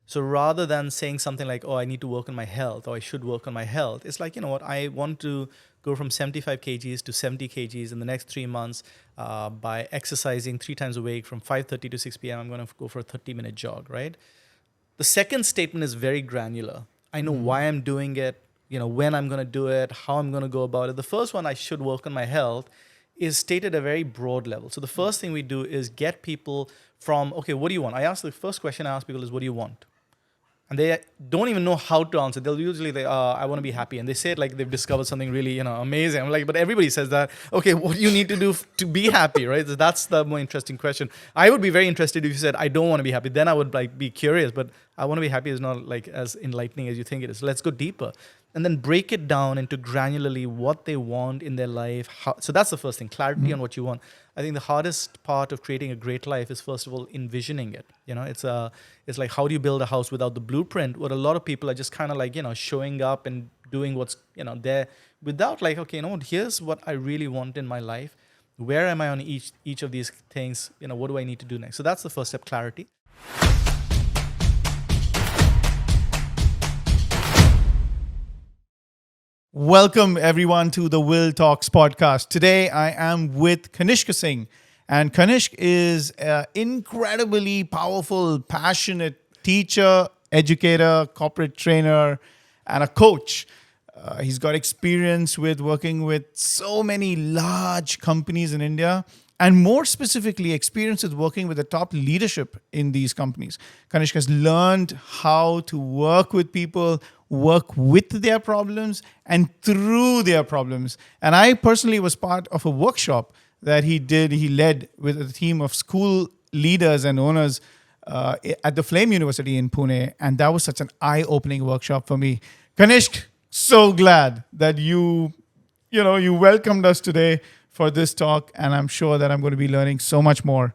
So rather than saying something like, oh, I need to work on my health or I should work on my health, it's like, you know what, I want to go from 75 kgs to 70 kgs in the next 3 months by exercising 3 times a week from 5:30 to 6 p.m. I'm going to go for a 30-minute jog, right? The second statement is very granular. I know why I'm doing it, when I'm going to do it, how I'm going to go about it. The first one, I should work on my health, is stated at a very broad level. So the first thing we do is get people from, okay, what do you want? The first question I ask people is, what do you want? And they don't even know how to answer. They'll usually say, I want to be happy. And they say it like they've discovered something really, amazing. I'm like, but everybody says that. Okay, what do you need to do to be happy, right? So that's the more interesting question. I would be very interested if you said, I don't want to be happy. Then I would like be curious, but I want to be happy is not like as enlightening as you think it is. So let's go deeper. And then break it down into granularly what they want in their life. So that's the first thing, clarity on what you want. I think the hardest part of creating a great life is, first of all, envisioning it. It's like, how do you build a house without the blueprint? What a lot of people are just kind of like, showing up and doing what's, there without like, okay, here's what I really want in my life. Where am I on each of these things? What do I need to do next? So that's the first step, clarity. Welcome, everyone, to the Will Talks podcast. Today, I am with Kanishka Singh. And Kanishk is an incredibly powerful, passionate teacher, educator, corporate trainer, and a coach. He's got experience with working with so many large companies in India, and more specifically, experience with working with the top leadership in these companies. Kanishka has learned how to work with people, work with their problems, and through their problems. And I personally was part of a workshop that he led with a team of school leaders and owners at the Flame University in Pune. And that was such an eye-opening workshop for me. Kanishk, so glad that you welcomed us today for this talk. And I'm sure that I'm going to be learning so much more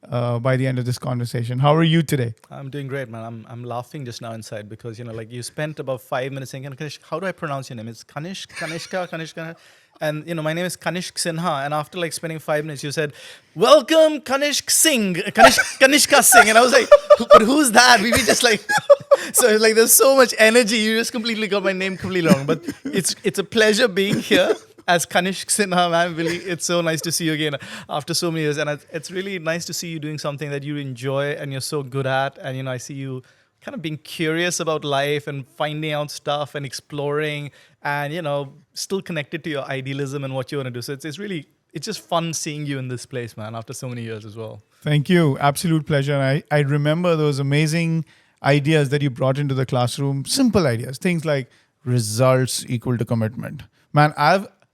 by the end of this conversation. How are you today? I'm doing great, man. I'm laughing just now inside because, like you spent about 5 minutes saying, Kanishk, how do I pronounce your name? It's Kanishka. And, my name is Kanishka Sinha. And after like spending 5 minutes, you said, welcome, Kanishka Singh. And I was like, but who's that? We just like, so like there's so much energy. You just completely got my name completely wrong. But it's a pleasure being here as Kanishka Sinha, man. Really, it's so nice to see you again after so many years. And it's really nice to see you doing something that you enjoy and you're so good at. And, I see you kind of being curious about life and finding out stuff and exploring and, still connected to your idealism and what you want to do. So it's just fun seeing you in this place, man, after so many years as well. Thank you. Absolute pleasure. I remember those amazing ideas that you brought into the classroom. Simple ideas. Things like results equal to commitment. Man,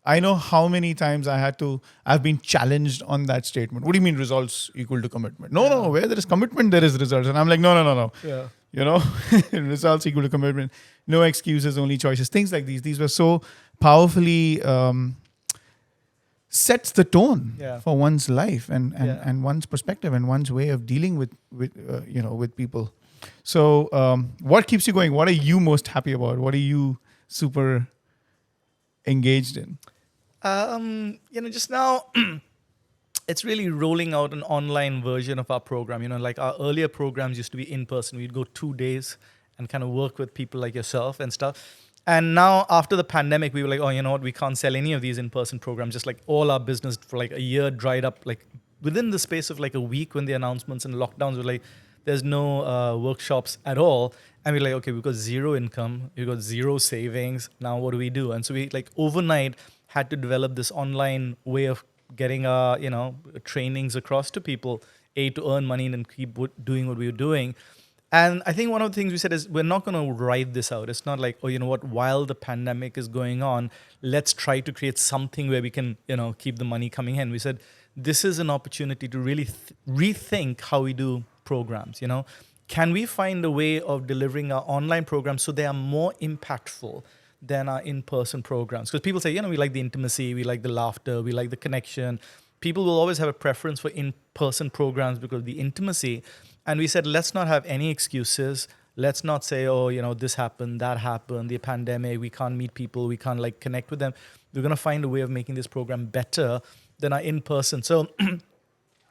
I know how many times I've been challenged on that statement. What do you mean results equal to commitment? No, where there is commitment, there is results. And I'm like, no. Yeah. Results equal to commitment. No excuses, only choices. Things like these. These were so powerfully sets the tone for one's life and one's perspective and one's way of dealing with people. So what keeps you going? What are you most happy about? What are you super engaged in? Just now, it's really rolling out an online version of our program. Like our earlier programs used to be in person. We'd go 2 days and kind of work with people like yourself and stuff. And now after the pandemic, we were like, oh, you know what? We can't sell any of these in-person programs. Just like all our business for like a year dried up. Like within the space of like a week when the announcements and lockdowns were like, there's no workshops at all. And we're like, okay, we've got zero income. We've got zero savings. Now what do we do? And so we like overnight had to develop this online way of getting our, trainings across to people, to earn money and keep doing what we were doing. And I think one of the things we said is we're not going to ride this out. It's not like, oh, you know what, while the pandemic is going on, let's try to create something where we can, keep the money coming in. We said, this is an opportunity to really rethink how we do programs, Can we find a way of delivering our online programs so they are more impactful than our in-person programs? Because people say, we like the intimacy, we like the laughter, we like the connection. People will always have a preference for in-person programs because of the intimacy. And we said, let's not have any excuses. Let's not say, oh, this happened, that happened, the pandemic, we can't meet people, we can't like connect with them. We're going to find a way of making this program better than our in-person. So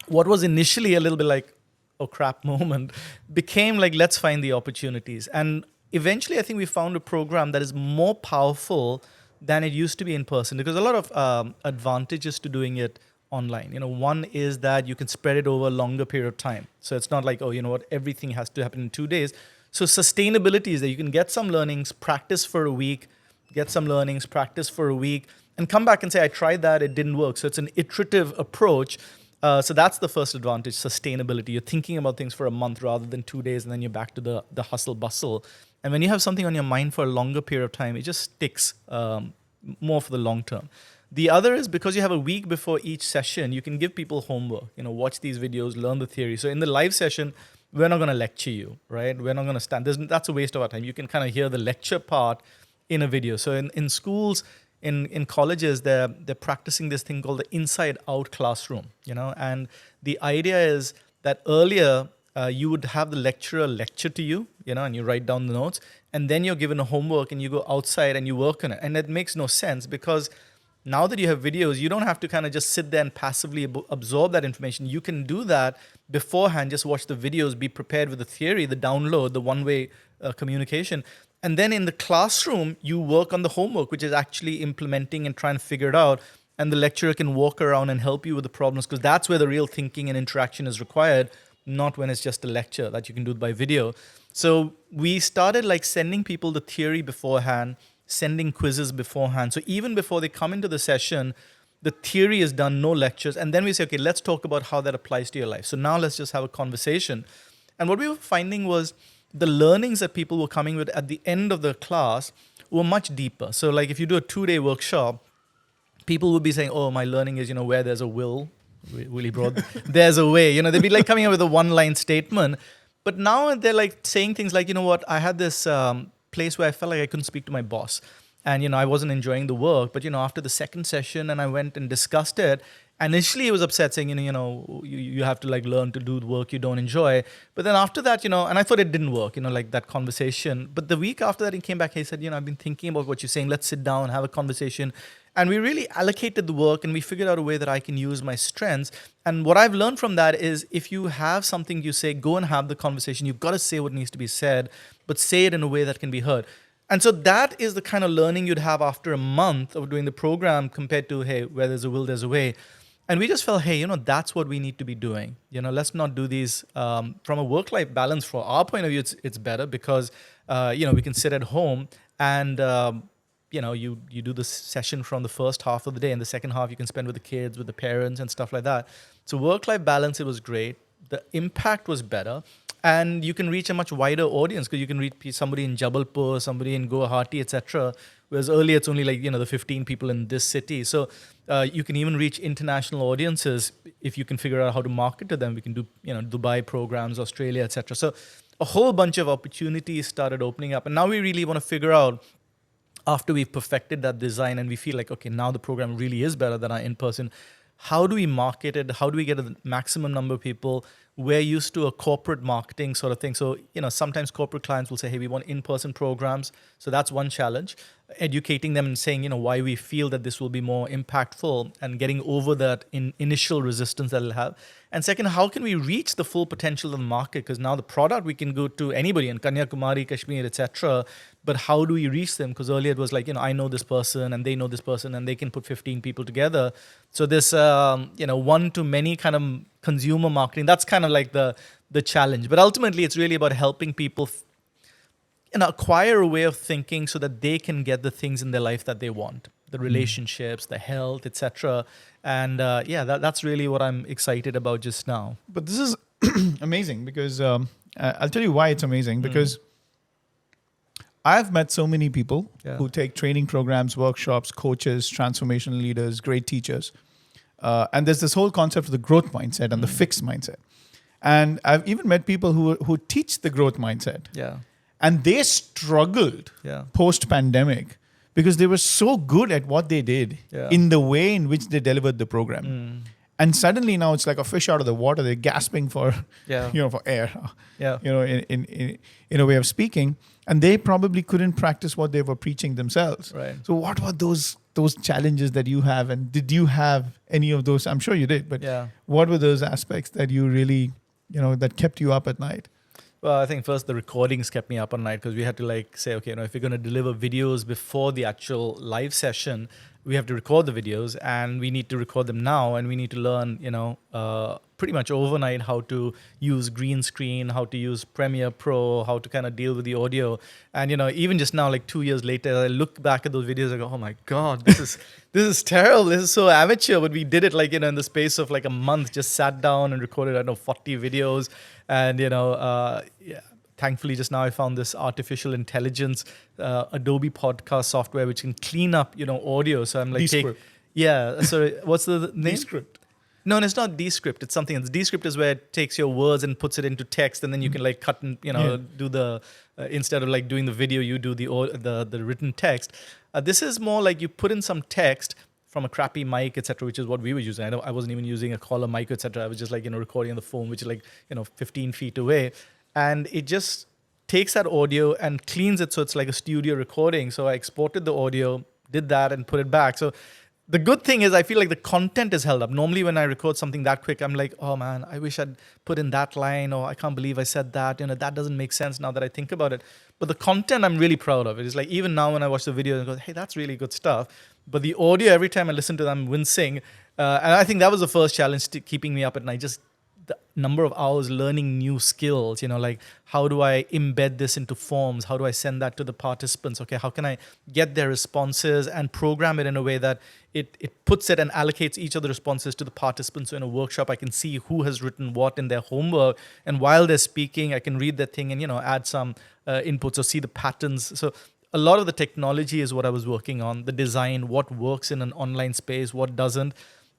what was initially a little bit like, oh crap moment became like, let's find the opportunities. And eventually, I think we found a program that is more powerful than it used to be in person, because a lot of advantages to doing it online. One is that you can spread it over a longer period of time. So it's not like, oh, you know what, everything has to happen in 2 days. So sustainability is that you can get some learnings, practice for a week, get some learnings, practice for a week, and come back and say, I tried that, it didn't work. So it's an iterative approach. So that's the first advantage, sustainability. You're thinking about things for a month rather than 2 days, and then you're back to the hustle bustle. And when you have something on your mind for a longer period of time, it just sticks more for the long term. The other is, because you have a week before each session, you can give people homework. Watch these videos, learn the theory. So in the live session, we're not going to lecture you, right? We're not going to stand. That's a waste of our time. You can kind of hear the lecture part in a video. So in schools, in colleges, they're practicing this thing called the inside out classroom, and the idea is that earlier you would have the lecturer lecture to you, and you write down the notes, and then you're given a homework and you go outside and you work on it. And that makes no sense, because now that you have videos, you don't have to kind of just sit there and passively absorb that information. You can do that beforehand, just watch the videos, be prepared with the theory, the download, the one-way communication. And then in the classroom, you work on the homework, which is actually implementing and trying to figure it out. And the lecturer can walk around and help you with the problems, because that's where the real thinking and interaction is required, not when it's just a lecture that you can do by video. So we started like sending people the theory beforehand, sending quizzes beforehand. So even before they come into the session, the theory is done, no lectures. And then we say, okay, let's talk about how that applies to your life. So now let's just have a conversation. And what we were finding was the learnings that people were coming with at the end of the class were much deeper. So like if you do a 2-day workshop, people would be saying, oh, my learning is, where there's a will, Willie Broad, there's a way. They'd be like coming up with a one-line statement. But now they're like saying things like, what, I had this place where I felt like I couldn't speak to my boss. And, I wasn't enjoying the work. But, after the second session and I went and discussed it, initially, he was upset, saying, you have to like learn to do the work you don't enjoy. But then after that, and I thought it didn't work, like that conversation. But the week after that, he came back, he said, I've been thinking about what you're saying. Let's sit down, have a conversation. And we really allocated the work, and we figured out a way that I can use my strengths. And what I've learned from that is, if you have something you say, go and have the conversation. You've got to say what needs to be said, but say it in a way that can be heard. And so that is the kind of learning you'd have after a month of doing the program, compared to, hey, where there's a will, there's a way. And we just felt, hey, that's what we need to be doing. Let's not do these from a work-life balance. For our point of view, it's better, because, we can sit at home and, you do the session from the first half of the day, and the second half you can spend with the kids, with the parents and stuff like that. So work-life balance, it was great. The impact was better. And you can reach a much wider audience, because you can reach somebody in Jabalpur, somebody in Guwahati, etc. Whereas earlier it's only like, the 15 people in this city. So you can even reach international audiences if you can figure out how to market to them. We can do, Dubai programs, Australia, etc. So a whole bunch of opportunities started opening up. And now we really want to figure out, after we've perfected that design and we feel like, okay, now the program really is better than our in-person, how do we market it? How do we get a maximum number of people? We're used to a corporate marketing sort of thing. So, sometimes corporate clients will say, hey, we want in-person programs. So that's one challenge. Educating them and saying, why we feel that this will be more impactful, and getting over that initial resistance that it'll have. And second, how can we reach the full potential of the market? Because now the product, we can go to anybody in Kanyakumari, Kashmir, etc. But how do we reach them? Because earlier it was like, I know this person and they know this person, and they can put 15 people together. So this, one-to-many kind of consumer marketing, that's kind of like the challenge. But ultimately, it's really about helping people acquire a way of thinking so that they can get the things in their life that they want, the relationships, the health, etc. And that's really what I'm excited about just now. But this is amazing, because I'll tell you why it's amazing. Because I've met so many people who take training programs, workshops, coaches, transformational leaders, great teachers. And there's this whole concept of the growth mindset and the fixed mindset. And I've even met people who teach the growth mindset. Yeah. And they struggled post-pandemic, because they were so good at what they did in the way in which they delivered the program. And suddenly now it's like a fish out of the water. They're gasping for, for air, in a way of speaking. And they probably couldn't practice what they were preaching themselves. Right. So what were those challenges that you have? And did you have any of those? I'm sure you did, but what were those aspects that you really that kept you up at night? Well, I think first the recordings kept me up all night because we had to like say, okay, if we're going to deliver videos before the actual live session, we have to record the videos and we need to record them now, and we need to learn, pretty much overnight how to use green screen, how to use Premiere Pro, how to kind of deal with the audio. And even just now, like 2 years later, I look back at those videos, I go, oh my God, this is terrible. This is so amateur. But we did it like, in the space of like a month, just sat down and recorded, 40 videos. And, yeah, thankfully, just now I found this artificial intelligence Adobe podcast software which can clean up, audio. So I'm like, sorry, what's the name? Descript. No, it's not Descript. It's something else. Descript is where it takes your words and puts it into text, and then you can like cut and do the instead of like doing the video, you do the written text. This is more like you put in some text from a crappy mic, etc., which is what we were using. I wasn't even using a collar mic, etc. I was just like recording on the phone, which is like 15 feet away, and it just takes that audio and cleans it so it's like a studio recording. So I exported the audio, did that, and put it back. So the good thing is I feel like the content is held up. Normally when I record something that quick, I'm like, oh man, I wish I'd put in that line, or I can't believe I said that. That doesn't make sense now that I think about it. But the content I'm really proud of. It is like even now when I watch the video, I go, hey, that's really good stuff. But the audio, every time I listen to them, I'm wincing. And I think that was the first challenge to keeping me up at night. Just the number of hours learning new skills, like how do I embed this into forms? How do I send that to the participants? Okay, how can I get their responses and program it in a way that it puts it and allocates each of the responses to the participants. So in a workshop, I can see who has written what in their homework. And while they're speaking, I can read that thing and, add some inputs or see the patterns. So a lot of the technology is what I was working on, the design, what works in an online space, what doesn't.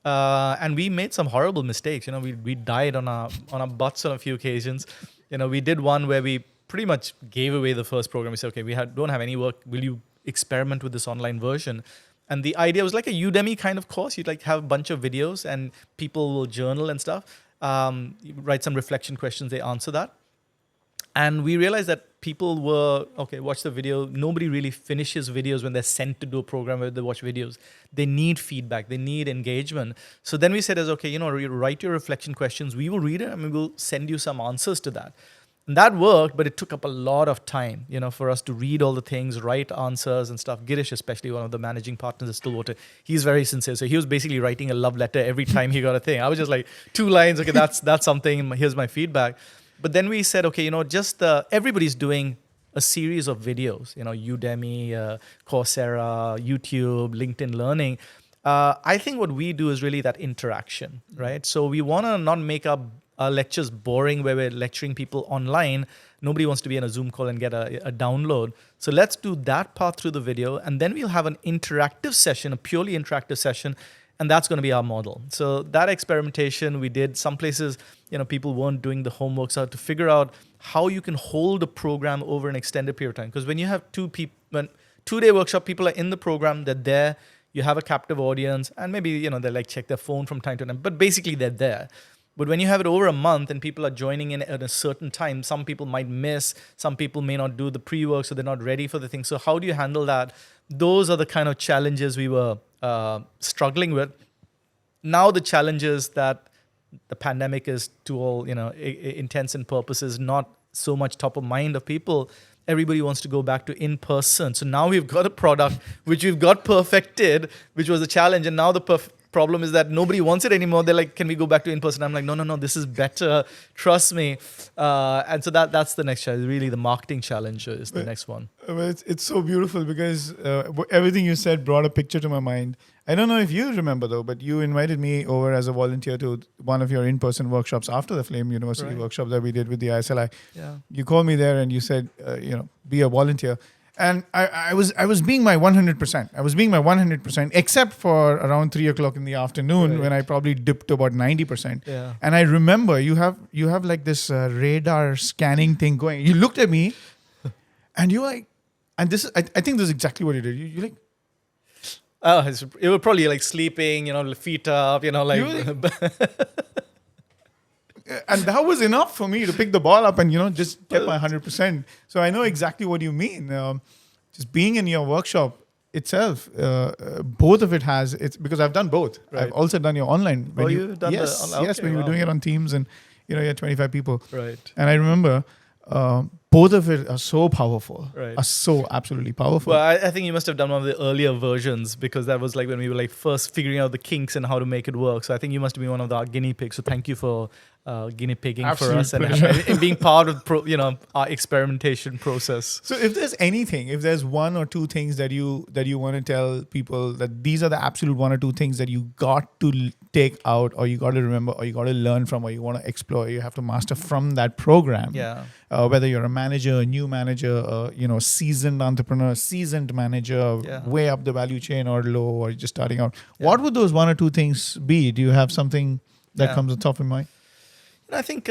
And we made some horrible mistakes. We died on our butts on a few occasions. We did one where we pretty much gave away the first program. We said, okay, don't have any work. Will you experiment with this online version? And the idea was like a Udemy kind of course. You'd like have a bunch of videos and people will journal and stuff. You write some reflection questions, they answer that. And we realized that people were, okay, watch the video. Nobody really finishes videos when they're sent to do a program where they watch videos. They need feedback. They need engagement. So then we said, okay, you write your reflection questions. We will read it and we will send you some answers to that. And that worked, but it took up a lot of time, for us to read all the things, write answers and stuff. Girish, especially one of the managing partners at Stillwater, he's very sincere. So he was basically writing a love letter every time he got a thing. I was just like 2 lines. Okay, that's something. Here's my feedback. But then we said, okay, everybody's doing a series of videos, Udemy, Coursera, YouTube, LinkedIn Learning. I think what we do is really that interaction, right? So we want to not make our lectures boring where we're lecturing people online. Nobody wants to be in a Zoom call and get a download. So let's do that part through the video. And then we'll have an interactive session, a purely interactive session. And that's going to be our model. So that experimentation we did. Some places, people weren't doing the homework. So to figure out how you can hold a program over an extended period of time. Because when you have 2-day workshop, people are in the program, they're there. You have a captive audience, and maybe they like check their phone from time to time. But basically, they're there. But when you have it over a month and people are joining in at a certain time, some people might miss. Some people may not do the pre-work, so they're not ready for the thing. So how do you handle that? Those are the kind of challenges we were struggling with. Now the challenges that the pandemic is, to all intents and purposes, not so much top of mind of people. Everybody wants to go back to in person. So now we've got a product which we've got perfected, which was a challenge, and now the problem is that nobody wants it anymore. They're like, can we go back to in person? I'm like, no, this is better. Trust me. And so that's the next challenge. Really, the marketing challenge is the next one. It's so beautiful because everything you said brought a picture to my mind. I don't know if you remember though, but you invited me over as a volunteer to one of your in-person workshops after the Flame University workshop that we did with the ISLI. Yeah. You called me there and you said, be a volunteer. And I was being my 100%. I was being my 100%, except for around 3 o'clock in the afternoon when I probably dipped to about 90%. Yeah. And I remember you have like this radar scanning thing going. You looked at me, and you're like, and this is I think this is exactly what you did. You're like, oh, it was probably like sleeping, feet up, like. And that was enough for me to pick the ball up and, just get my 100%. So I know exactly what you mean. Just being in your workshop itself, both of it has, it's because I've done both. Right. I've also done your online. You've done yes, the online. Yes, when you were doing it on Teams. And you had 25 people. Right. And I remember both of it are so powerful, Right. are so absolutely powerful. Well, I think you must have done one of the earlier versions because that was like when we were like first figuring out the kinks and how to make it work. So I think you must have been one of the guinea pigs. So thank you for guinea pigging for Absolute us pleasure. and being part of our experimentation process. So if there's one or two things that you want to tell people that these are the absolute one or two things that you got to take out, or you got to remember, or you got to learn from, or you want to explore, you have to master from that program. Yeah. Whether you're a manager, a new manager, seasoned entrepreneur, seasoned manager, Yeah. way up the value chain or low, or just starting out. Yeah. What would those one or two things be? Do you have something that Yeah. comes on top of mind? I think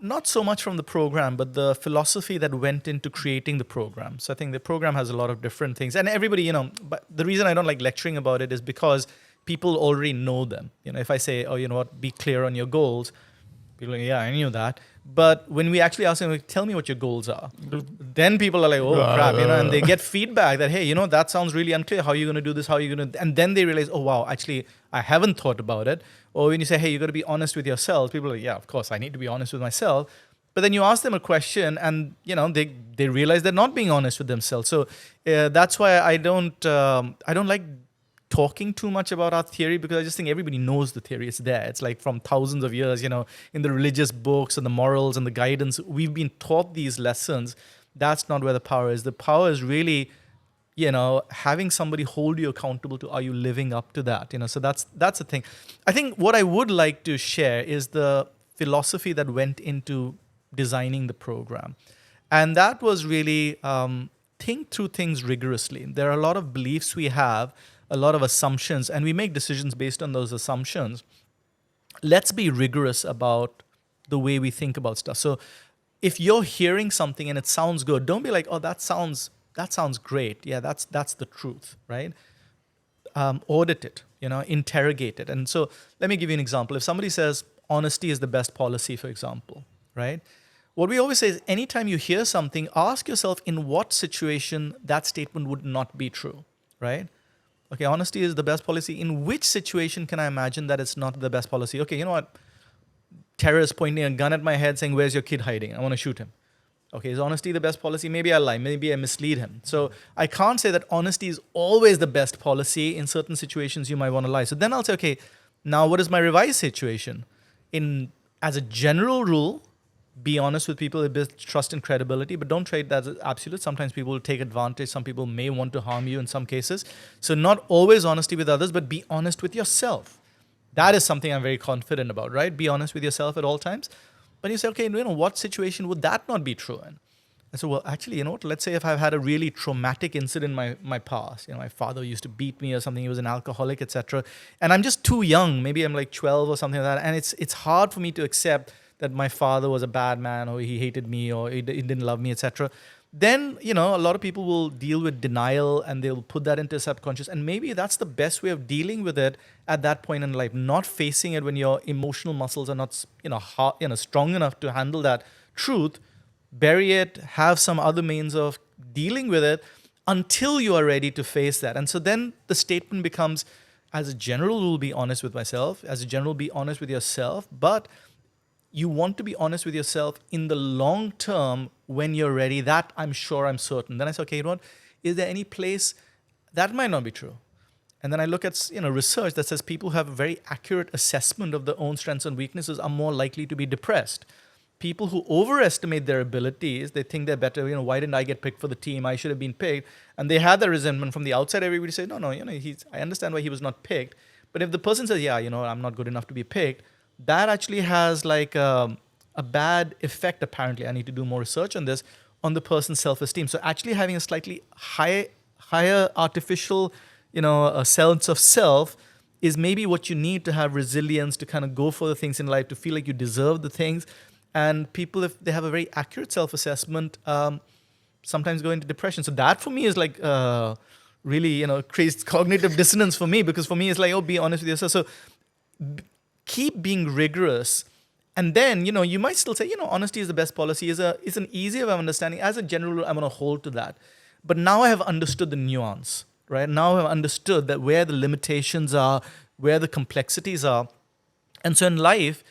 not so much from the program, but the philosophy that went into creating the program. So I think the program has a lot of different things. And everybody, but the reason I don't like lecturing about it is because people already know them. If I say, oh, you know what, be clear on your goals, people are like, yeah, I knew that. But when we actually ask them, like, tell me what your goals are, then people are like, oh, crap, and they get feedback that, hey, that sounds really unclear. How are you going to do this? How are you going to, and then they realize, oh, wow, actually, I haven't thought about it. Or when you say, hey, you got to be honest with yourself, people are like, yeah, of course, I need to be honest with myself. But then you ask them a question and, they realize they're not being honest with themselves. So that's why I don't like talking too much about our theory, because I just think everybody knows the theory. It's there. It's like from thousands of years, in the religious books and the morals and the guidance, we've been taught these lessons. That's not where the power is. The power is really, having somebody hold you accountable to, are you living up to that? So that's the thing. I think what I would like to share is the philosophy that went into designing the program. And that was really think through things rigorously. There are a lot of beliefs we have, a lot of assumptions, and we make decisions based on those assumptions. Let's be rigorous about the way we think about stuff. So if you're hearing something and it sounds good, don't be like, oh, that sounds great. Yeah, that's the truth, right? Audit it, interrogate it. And so let me give you an example. If somebody says honesty is the best policy, for example, right? What we always say is anytime you hear something, ask yourself in what situation that statement would not be true, right? Okay, honesty is the best policy. In which situation can I imagine that it's not the best policy? Okay, you know what? Terrorist pointing a gun at my head saying, where's your kid hiding? I want to shoot him. Okay, is honesty the best policy? Maybe I lie. Maybe I mislead him. So I can't say that honesty is always the best policy. In certain situations, you might want to lie. So then I'll say, okay, now what is my revised situation? As a general rule, be honest with people, build trust and credibility, but don't treat that as absolute. Sometimes people will take advantage. Some people may want to harm you in some cases. So not always honesty with others, but be honest with yourself. That is something I'm very confident about, right? Be honest with yourself at all times. But you say, okay, what situation would that not be true in? I said, well, actually, what? Let's say if I've had a really traumatic incident in my past, my father used to beat me or something, he was an alcoholic, etc. And I'm just too young, maybe I'm like 12 or something like that. And it's hard for me to accept that my father was a bad man, or he hated me, or he didn't love me, etc. Then, a lot of people will deal with denial and they'll put that into subconscious. And maybe that's the best way of dealing with it at that point in life, not facing it when your emotional muscles are not, strong enough to handle that truth. Bury it, have some other means of dealing with it until you are ready to face that. And so then the statement becomes, as a general rule, be honest with myself. As a general, be honest with yourself. But you want to be honest with yourself in the long term when you're ready. That I'm sure, I'm certain. Then I say, okay, is there any place that might not be true? And then I look at research that says people who have a very accurate assessment of their own strengths and weaknesses are more likely to be depressed. People who overestimate their abilities, they think they're better. Why didn't I get picked for the team? I should have been picked. And they had that resentment from the outside. Everybody says, no, I understand why he was not picked. But if the person says, yeah, I'm not good enough to be picked, that actually has like a bad effect, apparently. I need to do more research on this, on the person's self-esteem. So actually having a slightly higher artificial, a sense of self is maybe what you need to have resilience, to kind of go for the things in life, to feel like you deserve the things. And people, if they have a very accurate self-assessment, sometimes go into depression. So that for me is like really, creates cognitive dissonance for me, because for me it's like, oh, be honest with yourself. So keep being rigorous. And then, you might still say, honesty is the best policy, is an easier way of understanding. As a general rule, I'm going to hold to that. But now I have understood the nuance, right? Now I've understood that where the limitations are, where the complexities are. And so in life,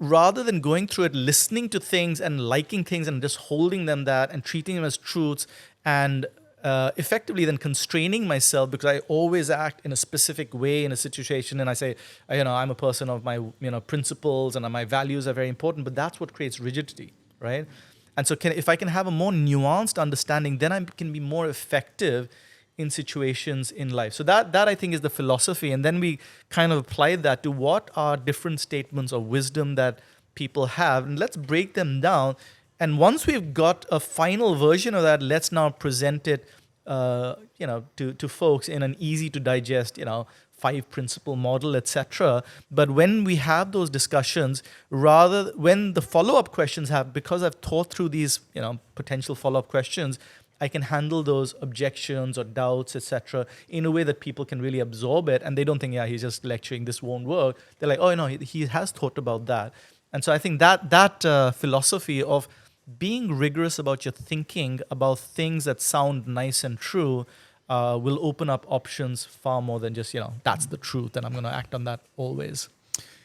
rather than going through it, listening to things and liking things and just holding them that and treating them as truths and effectively then constraining myself because I always act in a specific way in a situation and I say, I'm a person of my, principles and my values are very important, but that's what creates rigidity, right? And so if I can have a more nuanced understanding, then I can be more effective in situations in life. So that I think is the philosophy. And then we kind of apply that to what are different statements of wisdom that people have. And let's break them down. And once we've got a final version of that, let's now present it, to folks in an easy to digest, 5-principle model, etc. But when we have those discussions, when the follow-up questions because I've thought through these, potential follow-up questions, I can handle those objections or doubts, etc., in a way that people can really absorb it, and they don't think, he's just lecturing, this won't work. They're like, oh no, he has thought about that. And so I think that philosophy of being rigorous about your thinking about things that sound nice and true will open up options far more than just, that's the truth and I'm going to act on that always.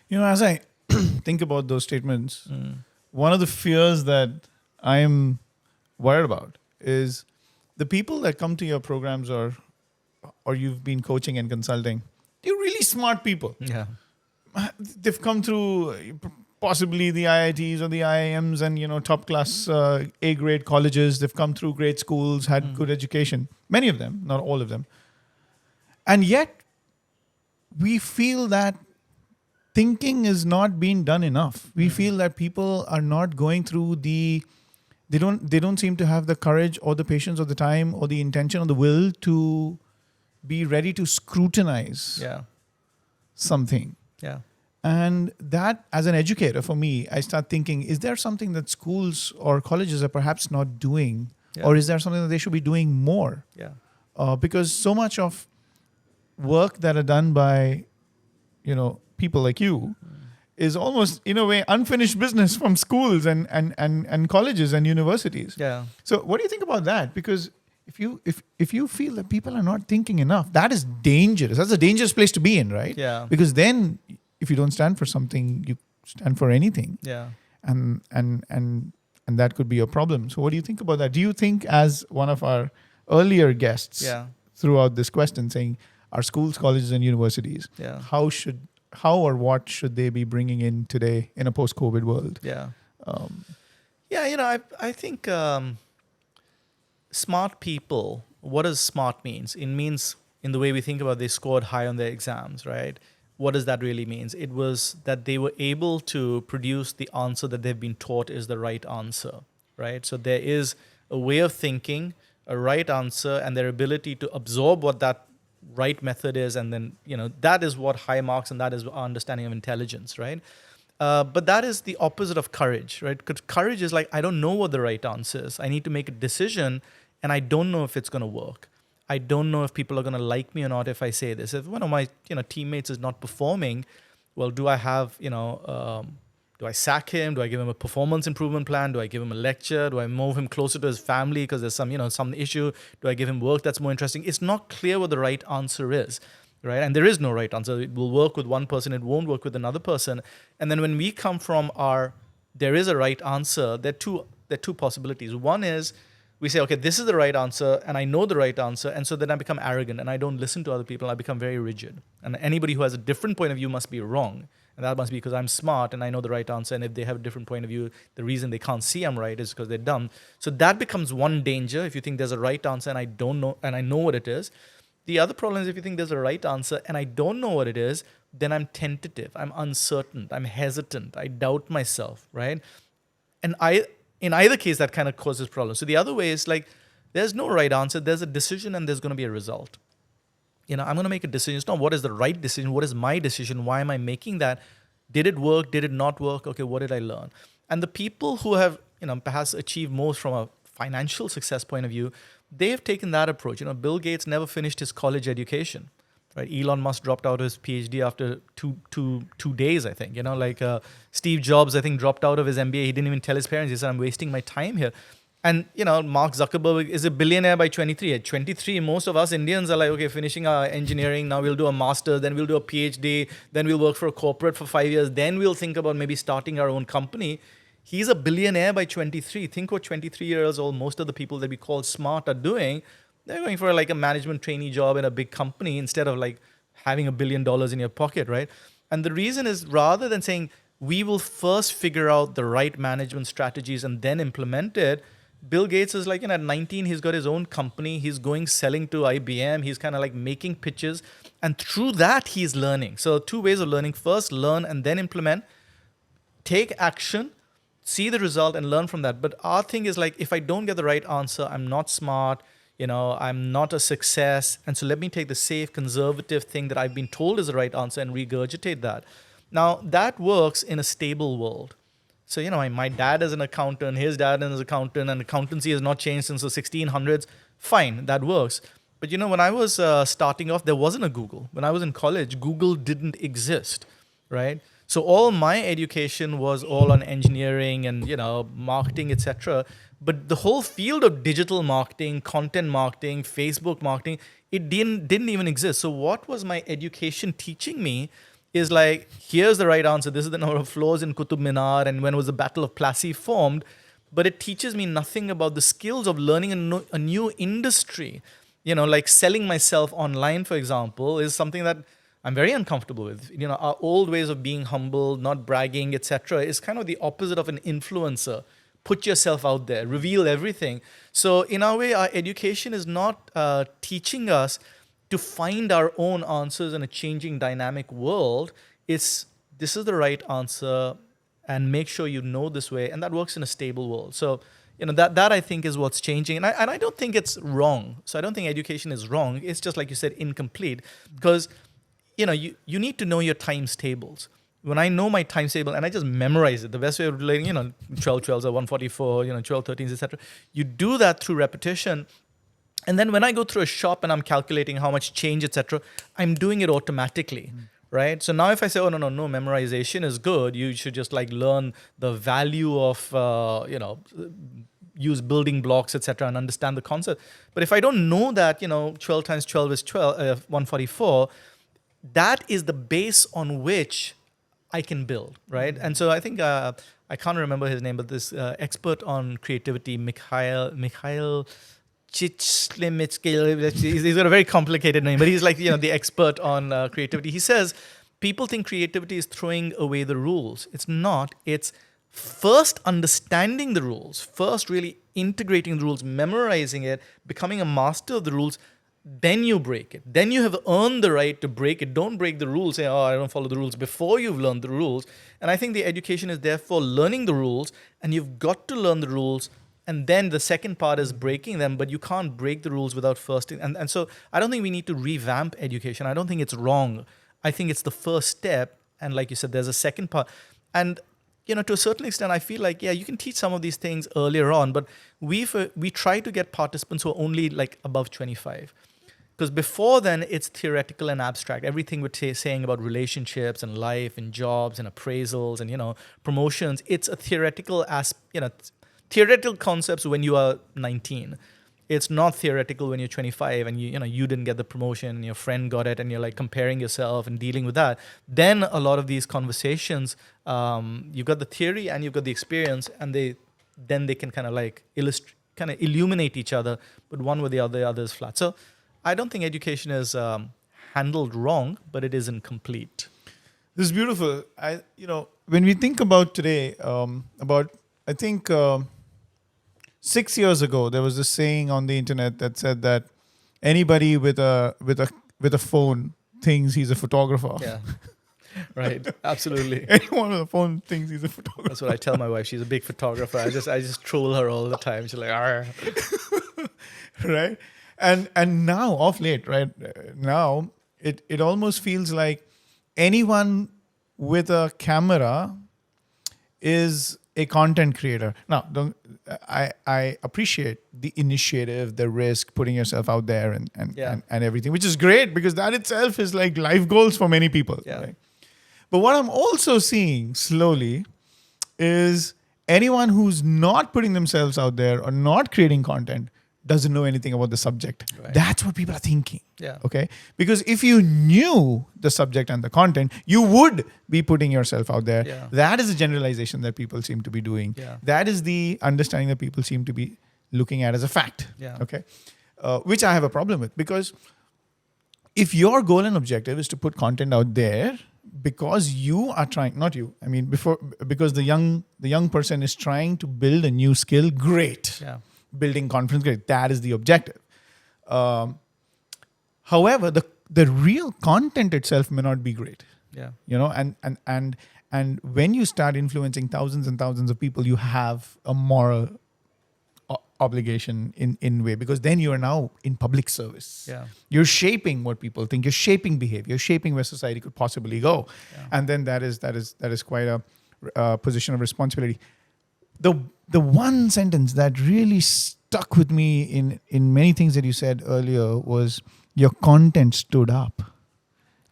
As I think about those statements, one of the fears that I'm worried about is the people that come to your programs or you've been coaching and consulting, they're really smart people. Yeah. They've come through possibly the IITs or the IIMs and, top class A-grade colleges. They've come through great schools, had good education. Many of them, not all of them. And yet, we feel that thinking is not being done enough. We feel that people are not going through they don't seem to have the courage or the patience or the time or the intention or the will to be ready to scrutinize something. Yeah. And that, as an educator, for me, I start thinking, is there something that schools or colleges are perhaps not doing? Yeah. Or is there something that they should be doing more? Yeah. Because so much of work that are done by, people like you is almost, in a way, unfinished business from schools and colleges and universities. Yeah. So what do you think about that? Because if you feel that people are not thinking enough, that is dangerous. That's a dangerous place to be in, right? Yeah. Because then if you don't stand for something, you stand for anything. Yeah. And that could be a problem. So what do you think about that? Do you think, as one of our earlier guests throughout this question, saying our schools, colleges, and universities, how or what should they be bringing in today in a post-COVID world? Yeah. I think smart people, what does smart means? It means, in the way we think about, they scored high on their exams, right? What does that really mean? It was that they were able to produce the answer that they've been taught is the right answer, right? So there is a way of thinking, a right answer, and their ability to absorb what that right method is, and then, that is what high marks, and that is our understanding of intelligence, right? But that is the opposite of courage, right? Because courage is like, I don't know what the right answer is. I need to make a decision, and I don't know if it's going to work. I don't know if people are going to like me or not if I say this. If one of my teammates is not performing, well, do I have, do I sack him? Do I give him a performance improvement plan? Do I give him a lecture? Do I move him closer to his family because there's some issue? Do I give him work that's more interesting? It's not clear what the right answer is, right? And there is no right answer. It will work with one person. It won't work with another person. And then when we come from there is a right answer, there are two possibilities. One is, we say, okay, this is the right answer, and I know the right answer, and so then I become arrogant, and I don't listen to other people, and I become very rigid. And anybody who has a different point of view must be wrong, and that must be because I'm smart, and I know the right answer, and if they have a different point of view, the reason they can't see I'm right is because they're dumb. So that becomes one danger, if you think there's a right answer, and I don't know, and I know what it is. The other problem is if you think there's a right answer, and I don't know what it is, then I'm tentative, I'm uncertain, I'm hesitant, I doubt myself, right? And in either case, that kind of causes problems. So the other way is like, there's no right answer. There's a decision and there's going to be a result. I'm going to make a decision. It's not what is the right decision. What is my decision? Why am I making that? Did it work? Did it not work? Okay, what did I learn? And the people who have, perhaps achieved most from a financial success point of view, they have taken that approach. Bill Gates never finished his college education. Right? Elon Musk dropped out of his PhD after two days, I think. Steve Jobs, I think, dropped out of his MBA. He didn't even tell his parents. He said, I'm wasting my time here. And Mark Zuckerberg is a billionaire by 23. At 23, most of us Indians are like, okay, finishing our engineering, now we'll do a master, then we'll do a PhD, then we'll work for a corporate for 5 years, then we'll think about maybe starting our own company. He's a billionaire by 23. Think what 23 years old, most of the people that we call smart are doing. They're going for like a management trainee job in a big company instead of like having $1 billion in your pocket, right? And the reason is, rather than saying we will first figure out the right management strategies and then implement it, Bill Gates is like, at 19, he's got his own company. He's going selling to IBM. He's kind of like making pitches. And through that, he's learning. So 2 ways of learning. First, learn and then implement. Take action, see the result and learn from that. But our thing is like, if I don't get the right answer, I'm not smart, I'm not a success. And so let me take the safe, conservative thing that I've been told is the right answer and regurgitate that. Now, that works in a stable world. So, my dad is an accountant, his dad is an accountant, and accountancy has not changed since the 1600s. Fine, that works. But, when I was starting off, there wasn't a Google. When I was in college, Google didn't exist, right? So all my education was all on engineering and, marketing, etc. But the whole field of digital marketing, content marketing, Facebook marketing, it didn't even exist. So what was my education teaching me is like, here's the right answer. This is the number of floors in Qutub Minar and when was the Battle of Plassey formed. But it teaches me nothing about the skills of learning a new industry. Like selling myself online, for example, is something that I'm very uncomfortable with. Our old ways of being humble, not bragging, etc., is kind of the opposite of an influencer. Put yourself out there, reveal everything. So in our way, our education is not teaching us to find our own answers in a changing dynamic world. This is the right answer and make sure you know this way. And that works in a stable world. So, that I think is what's changing. And I don't think it's wrong. So I don't think education is wrong. It's just like you said, incomplete. Because, you need to know your times tables. When I know my times table and I just memorize it, the best way of learning, 12 12s or 144, 12 13s, etc. You do that through repetition. And then when I go through a shop and I'm calculating how much change, etc., I'm doing it automatically, right? So now if I say, oh, no, memorization is good, you should just like learn the value of, use building blocks, etc., and understand the concept. But if I don't know that, 12 times 12 is 144, that is the base on which I can build, right? And so I think, I can't remember his name, but this expert on creativity, Mikhail Csikszentmihalyi, he's got a very complicated name, but he's like, the expert on creativity. He says, people think creativity is throwing away the rules. It's not. It's first understanding the rules, first really integrating the rules, memorizing it, becoming a master of the rules, then you break it. Then you have earned the right to break it. Don't break the rules, say, oh, I don't follow the rules before you've learned the rules. And I think the education is therefore learning the rules, and you've got to learn the rules. And then the second part is breaking them, but you can't break the rules without first. And so I don't think we need to revamp education. I don't think it's wrong. I think it's the first step. And like you said, there's a second part. And, to a certain extent, I feel like, yeah, you can teach some of these things earlier on, but we try to get participants who are only like above 25. Because before then, it's theoretical and abstract. Everything we're saying about relationships and life and jobs and appraisals and, promotions, it's a theoretical theoretical concepts when you are 19. It's not theoretical when you're 25 and you didn't get the promotion and your friend got it and you're like comparing yourself and dealing with that. Then a lot of these conversations, you've got the theory and you've got the experience, and they can kind of like illuminate each other, but one with the other is flat. So I don't think education is handled wrong, but it isn't complete. This is beautiful. When we think about today, I think 6 years ago, there was this saying on the internet that said that anybody with a phone thinks he's a photographer. Yeah, right. Absolutely. Anyone with a phone thinks he's a photographer. That's what I tell my wife. She's a big photographer. I just troll her all the time. She's like, "Arr." Right? And now, off late, right? Now, it almost feels like anyone with a camera is a content creator. Now, I appreciate the initiative, the risk, putting yourself out there and everything, which is great because that itself is like life goals for many people. Yeah. Right? But what I'm also seeing slowly is anyone who's not putting themselves out there or not creating content doesn't know anything about the subject. Right. That's what people are thinking. Yeah. Okay. Because if you knew the subject and the content, you would be putting yourself out there. Yeah. That is a generalization that people seem to be doing. Yeah. That is the understanding that people seem to be looking at as a fact. Yeah. Okay. Which I have a problem with, because if your goal and objective is to put content out there because you are trying, not you, I mean, because the young person is trying to build a new skill, great. Yeah. Building confidence, great. That is the objective. However, the real content itself may not be great. Yeah. You know, and when you start influencing thousands and thousands of people, you have a moral obligation in way, because then you are now in public service. Yeah. You're shaping what people think. You're shaping behavior. You're shaping where society could possibly go, and then that is quite a position of responsibility. The one sentence that really stuck with me in many things that you said earlier was, your content stood up.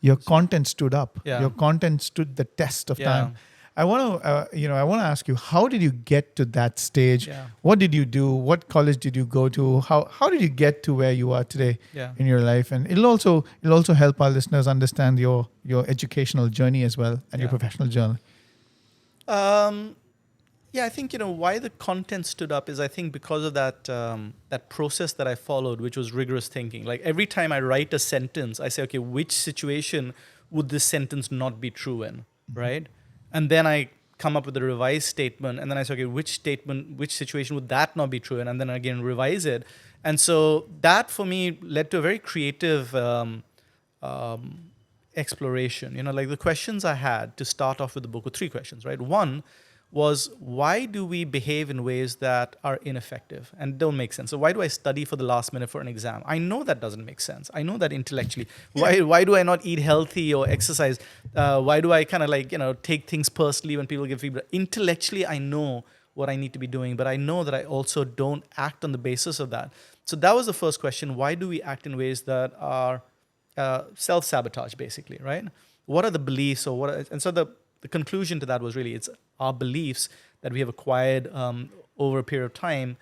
Your content stood up. Yeah. Your content stood the test of Yeah. time. I want to ask you, how did you get to that stage? Yeah. What did you do? What college did you go to? How did you get to where you are today Yeah. in your life? And it'll also help our listeners understand your educational journey as well, and your Yeah. professional journey. Yeah, I think, why the content stood up is, I think, because of that process that I followed, which was rigorous thinking. Like, every time I write a sentence, I say, okay, which situation would this sentence not be true in, right? And then I come up with a revised statement, and then I say, okay, which situation would that not be true in? And then again, revise it. And so that, for me, led to a very creative exploration. Like, the questions I had to start off with the book were 3 questions, right? One was, why do we behave in ways that are ineffective and don't make sense? So why do I study for the last minute for an exam? I know that doesn't make sense. I know that intellectually. Why do I not eat healthy or exercise? Why do I kind of take things personally when people give feedback? Intellectually, I know what I need to be doing, but I know that I also don't act on the basis of that. So that was the first question. Why do we act in ways that are self-sabotage, basically, right? What are the beliefs, and so the conclusion to that was really, it's our beliefs that we have acquired over a period of time.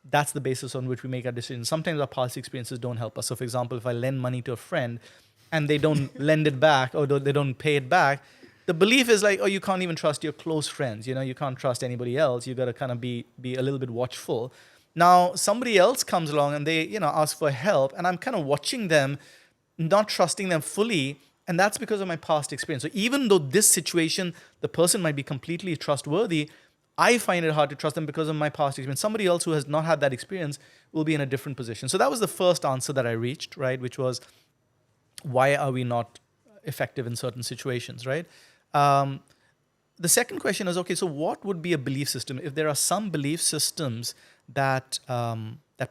That's the basis on which we make our decisions. Sometimes our past experiences don't help us. So, for example, if I lend money to a friend and they don't lend it back, or they don't pay it back, the belief is like, oh, you can't even trust your close friends. You can't trust anybody else. You got to kind of be a little bit watchful. Now, somebody else comes along and they ask for help, and I'm kind of watching them, not trusting them fully. And that's because of my past experience. So even though this situation, the person might be completely trustworthy, I find it hard to trust them because of my past experience. Somebody else who has not had that experience will be in a different position. So that was the first answer that I reached, right? Which was, why are we not effective in certain situations, right? The second question is, okay, so what would be a belief system? If there are some belief systems that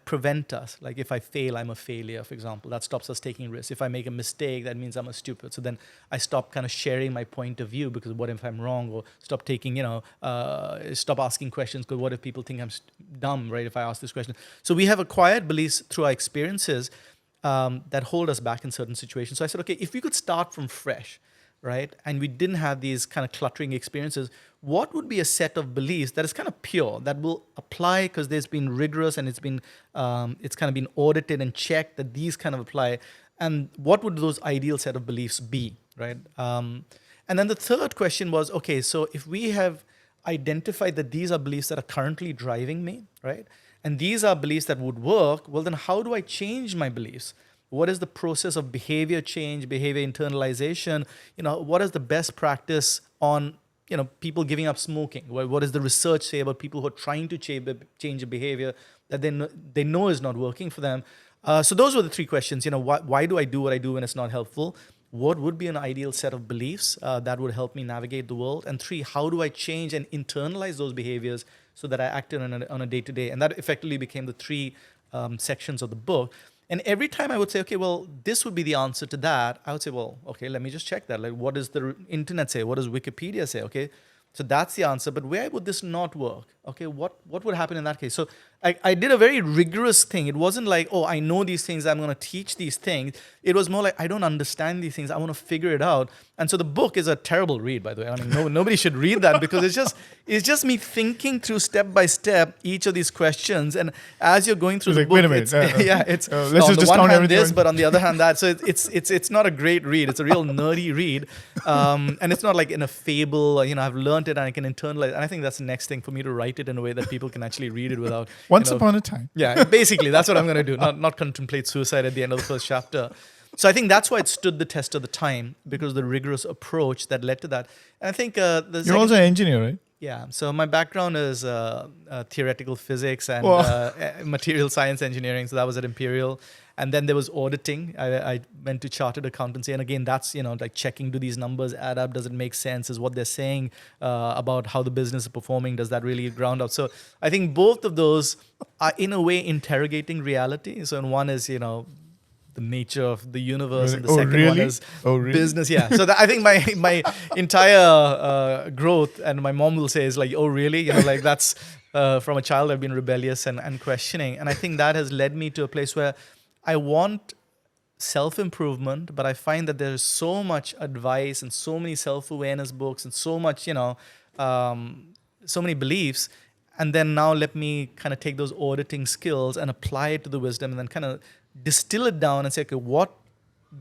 prevent us, like if I fail, I'm a failure, for example, that stops us taking risks. If I make a mistake, that means I'm a stupid. So then I stop kind of sharing my point of view, because what if I'm wrong? Or stop taking, stop asking questions, because what if people think I'm dumb, right, if I ask this question? So we have acquired beliefs through our experiences that hold us back in certain situations. So I said, okay, if we could start from fresh, right, and we didn't have these kind of cluttering experiences, what would be a set of beliefs that is kind of pure, that will apply because there's been rigorous and it's kind of been audited and checked that these kind of apply, and what would those ideal set of beliefs be, right? And then the third question was, okay, so if we have identified that these are beliefs that are currently driving me, right, and these are beliefs that would work, well, then how do I change my beliefs? What is the process of behavior change, behavior internalization? What is the best practice on people giving up smoking? What does the research say about people who are trying to change a behavior that they know is not working for them? So those were the 3 questions. Why do I do what I do when it's not helpful? What would be an ideal set of beliefs that would help me navigate the world? And 3, how do I change and internalize those behaviors so that I act on a day-to-day? And that effectively became the 3 sections of the book. And every time I would say, okay, well, this would be the answer to that, I would say, well, okay, let me just check that. Like, what does the internet say? What does Wikipedia say? Okay, so that's the answer. But where would this not work? Okay, what would happen in that case? So I did a very rigorous thing. It wasn't like, oh, I know these things, I'm going to teach these things. It was more like, I don't understand these things, I want to figure it out. And so the book is a terrible read, by the way. I mean, nobody should read that, because it's just me thinking through step by step each of these questions. And as you're going through It's the like, book, wait a minute, it's let's on just the one discount hand everything. this, but on the other hand that. So it's not a great read. It's a real nerdy read, and it's not like in a fable. I've learned it and I can internalize. And I think that's the next thing, for me to write it in a way that people can actually read it without. Once upon a time. Yeah, basically, that's what I'm going to do. Not contemplate suicide at the end of the first chapter. So I think that's why it stood the test of the time, because of the rigorous approach that led to that. And I think You're also an engineer, right? yeah. So my background is theoretical physics and material science engineering. So that was at Imperial. And then there was auditing. I went to chartered accountancy. And again, that's, like checking, do these numbers add up? Does it make sense? Is what they're saying about how the business is performing, does that really ground up? So I think both of those are in a way interrogating reality. So in one is, the nature of the universe, and the second one is business. Yeah. So I think my entire growth, and my mom will say, is like, oh really? Like that's from a child I've been rebellious and questioning, and I think that has led me to a place where I want self-improvement, but I find that there's so much advice and so many self-awareness books and so much, so many beliefs. And then now let me kind of take those auditing skills and apply it to the wisdom, and then kind of distill it down and say, okay, what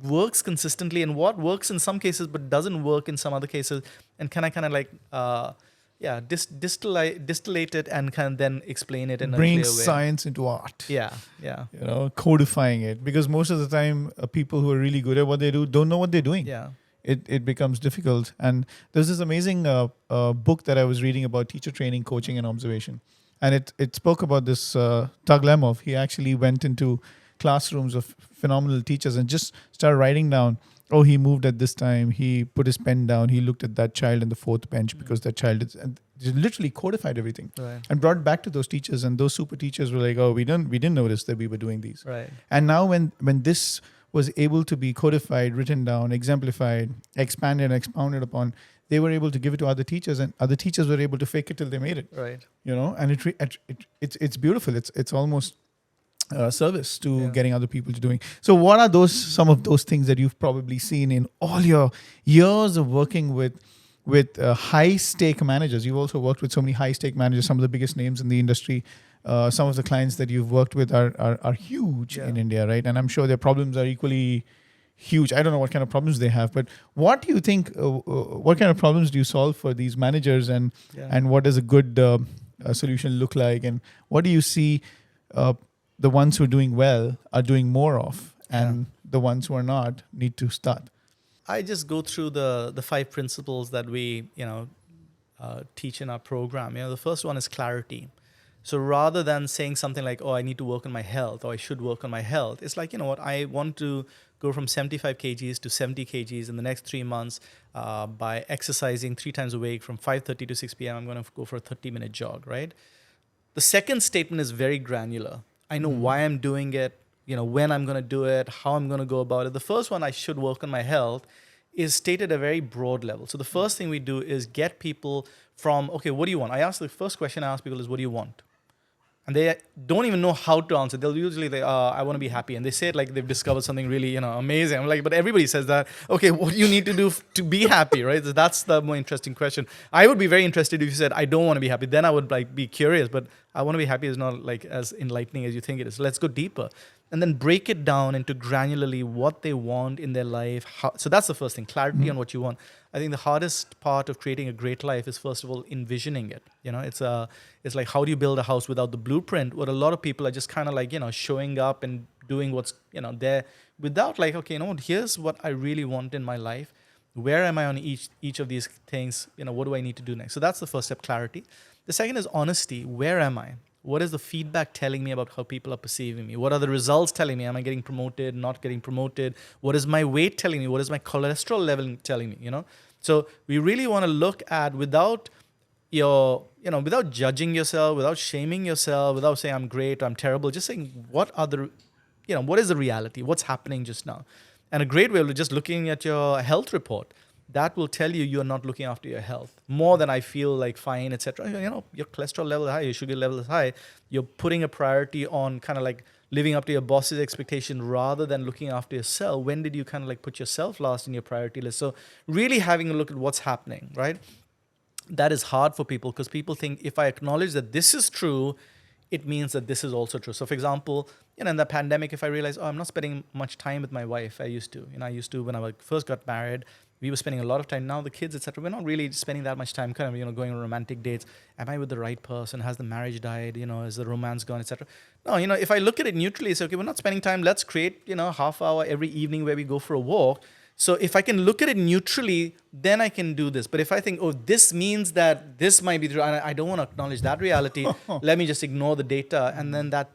works consistently and what works in some cases but doesn't work in some other cases, and can I kind of like distillate it and kind of then explain it in a Bring clear way. science into art. Yeah. Codifying it, because most of the time people who are really good at what they do don't know what they're doing. Yeah. It becomes difficult. And there's this amazing book that I was reading about teacher training, coaching, and observation, and it spoke about this Tug Lemov. He actually went into classrooms of phenomenal teachers and just started writing down, oh, he moved at this time, he put his pen down, he looked at that child in the fourth bench because that child is, and just literally codified everything, Right. and brought it back to those teachers, and those super teachers were like, oh, we didn't notice that we were doing these. Right. And now when this was able to be codified, written down, exemplified, expanded, expounded upon, they were able to give it to other teachers, and other teachers were able to fake it till they made it. Right. And it's beautiful. It's almost service to getting other people to doing. So what are some of those things that you've probably seen in all your years of working with high stake managers? You've also worked with so many high stake managers, some of the biggest names in the industry. Some of the clients that you've worked with are huge in India, right? And I'm sure their problems are equally huge. I don't know what kind of problems they have, but what do you think? What kind of problems do you solve for these managers, and what does a good solution look like? And what do you see the ones who are doing well are doing more of, and the ones who are not need to start? I just go through the 5 principles that we teach in our program. The first one is clarity. So rather than saying something like, oh, I need to work on my health, or I should work on my health, it's like, what, I want to go from 75 kgs to 70 kgs in the next 3 months by exercising 3 times a week from 5:30 to 6 p.m. I'm going to go for a 30-minute jog, right? The second statement is very granular. I know why I'm doing it, when I'm going to do it, how I'm going to go about it. The first one, I should work on my health, is stated at a very broad level. So the first thing we do is get people from, okay, what do you want? The first question I ask people is, what do you want? And they don't even know how to answer. They'll usually I want to be happy. And they say it like they've discovered something really, amazing. I'm like, but everybody says that. Okay, what do you need to do to be happy, right? So that's the more interesting question. I would be very interested if you said, I don't want to be happy. Then I would be curious. But I want to be happy is not as enlightening as you think it is. So let's go deeper. And then break it down into granularly what they want in their life. So that's the first thing, clarity on what you want. I think the hardest part of creating a great life is, first of all, envisioning it. It's like, how do you build a house without the blueprint? What a lot of people are just kind of showing up and doing what's, there without okay, here's what I really want in my life. Where am I on each of these things? What do I need to do next? So that's the first step, clarity. The second is honesty. Where am I? What is the feedback telling me about how people are perceiving me? What are the results telling me? Am I getting promoted, not getting promoted? What is my weight telling me? What is my cholesterol level telling me? So we really want to look at, without without judging yourself, without shaming yourself, without saying I'm great, I'm terrible, just saying what is the reality? What's happening just now? And a great way of just looking at your health report. that will tell you you're not looking after your health more than I feel like fine, etc. Your cholesterol level is high, your sugar level is high. You're putting a priority on kind of like living up to your boss's expectation rather than looking after yourself. When did you kind of like put yourself last in your priority list? So really having a look at what's happening, right? That is hard for people because people think if I acknowledge that this is true, it means that this is also true. So, for example, in the pandemic, if I realize, oh, I'm not spending much time with my wife, I used to. I used to when I first got married. We were spending a lot of time. Now the kids, etc. We're not really spending that much time, kind of, going on romantic dates. Am I with the right person? Has the marriage died? Is the romance gone, etc. No, if I look at it neutrally, it's okay. We're not spending time. Let's create, half hour every evening where we go for a walk. So if I can look at it neutrally, then I can do this. But if I think, oh, this means that this might be true, and I don't want to acknowledge that reality, let me just ignore the data, and then that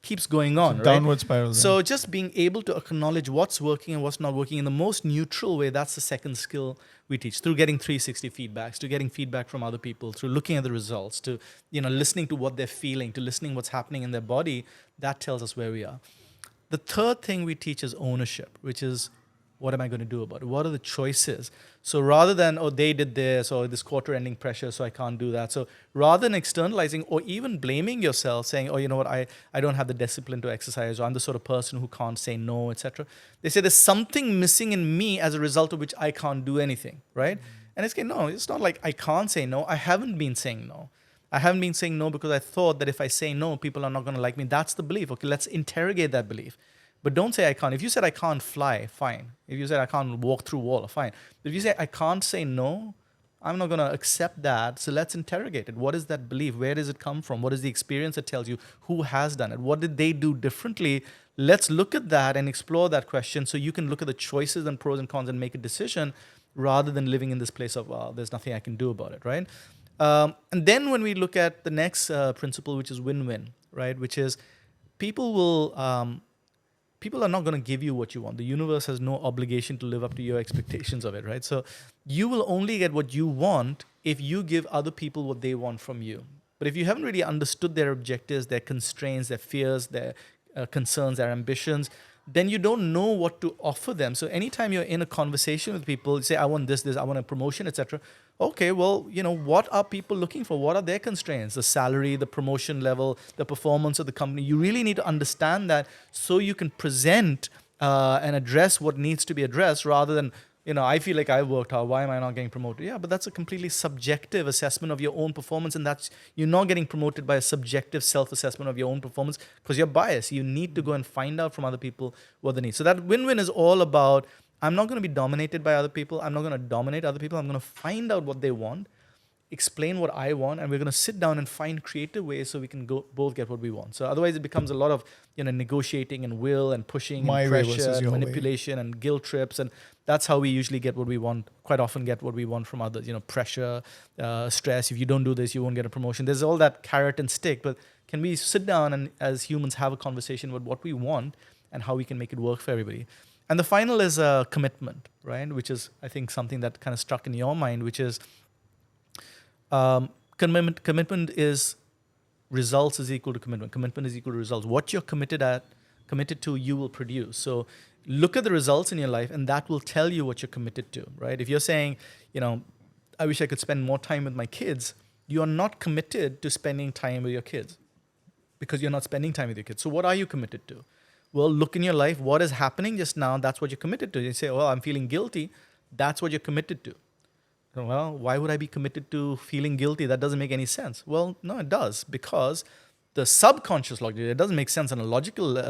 keeps going on, right? Downward spiral. So just being able to acknowledge what's working and what's not working in the most neutral way, that's the second skill we teach, through getting 360 feedbacks, to getting feedback from other people, through looking at the results, to listening to what they're feeling, to listening what's happening in their body. That tells us where we are. The third thing we teach is ownership, which is, what am I going to do about it? What are the choices? So rather than, oh, they did this, or this quarter ending pressure, so I can't do that. So rather than externalizing or even blaming yourself, saying, oh, you know what, I don't have the discipline to exercise, or I'm the sort of person who can't say no, etc. They say there's something missing in me as a result of which I can't do anything, right? And it's like, no, it's not like I can't say no. I haven't been saying no. I haven't been saying no because I thought that if I say no, people are not going to like me. That's the belief. Okay, let's interrogate that belief. But don't say I can't. If you said I can't fly, fine. If you said I can't walk through wall, fine. But if you say I can't say no, I'm not going to accept that. So let's interrogate it. What is that belief? Where does it come from? What is the experience that tells you? Who has done it? What did they do differently? Let's look at that and explore that question so you can look at the choices and pros and cons and make a decision rather than living in this place of, well, there's nothing I can do about it, right? And then when we look at the next principle, which is win-win, right? Which is people are not going to give you what you want. The universe has no obligation to live up to your expectations of it, right? So you will only get what you want if you give other people what they want from you. But if you haven't really understood their objectives, their constraints, their fears, their concerns, their ambitions, then you don't know what to offer them. So anytime you're in a conversation with people, you say, I want this, I want a promotion, etc. Okay, well, what are people looking for? What are their constraints? The salary, the promotion level, the performance of the company. You really need to understand that so you can present and address what needs to be addressed rather than, I feel like I worked hard. Why am I not getting promoted? Yeah, but that's a completely subjective assessment of your own performance. And you're not getting promoted by a subjective self-assessment of your own performance because you're biased. You need to go and find out from other people what they need. So that win-win is all about, I'm not going to be dominated by other people. I'm not going to dominate other people. I'm going to find out what they want, explain what I want, and we're going to sit down and find creative ways so we can both get what we want. So otherwise it becomes a lot of negotiating and will and pushing My and way pressure versus and your way. manipulation and guilt trips, and that's how we usually get what we want. Quite often get what we want from others. Pressure, stress. If you don't do this, you won't get a promotion. There's all that carrot and stick. But can we sit down and as humans have a conversation about what we want and how we can make it work for everybody? And the final is commitment, right? Which is, I think, something that kind of struck in your mind, which is commitment is results is equal to commitment. Commitment is equal to results. What you're committed to, you will produce. So look at the results in your life, and that will tell you what you're committed to, right? If you're saying, I wish I could spend more time with my kids, you are not committed to spending time with your kids because you're not spending time with your kids. So what are you committed to? Well, look in your life. What is happening just now? That's what you're committed to. You say, well, I'm feeling guilty. That's what you're committed to. Well, why would I be committed to feeling guilty? That doesn't make any sense. Well, no, it does, because the subconscious logic, it doesn't make sense on a logical,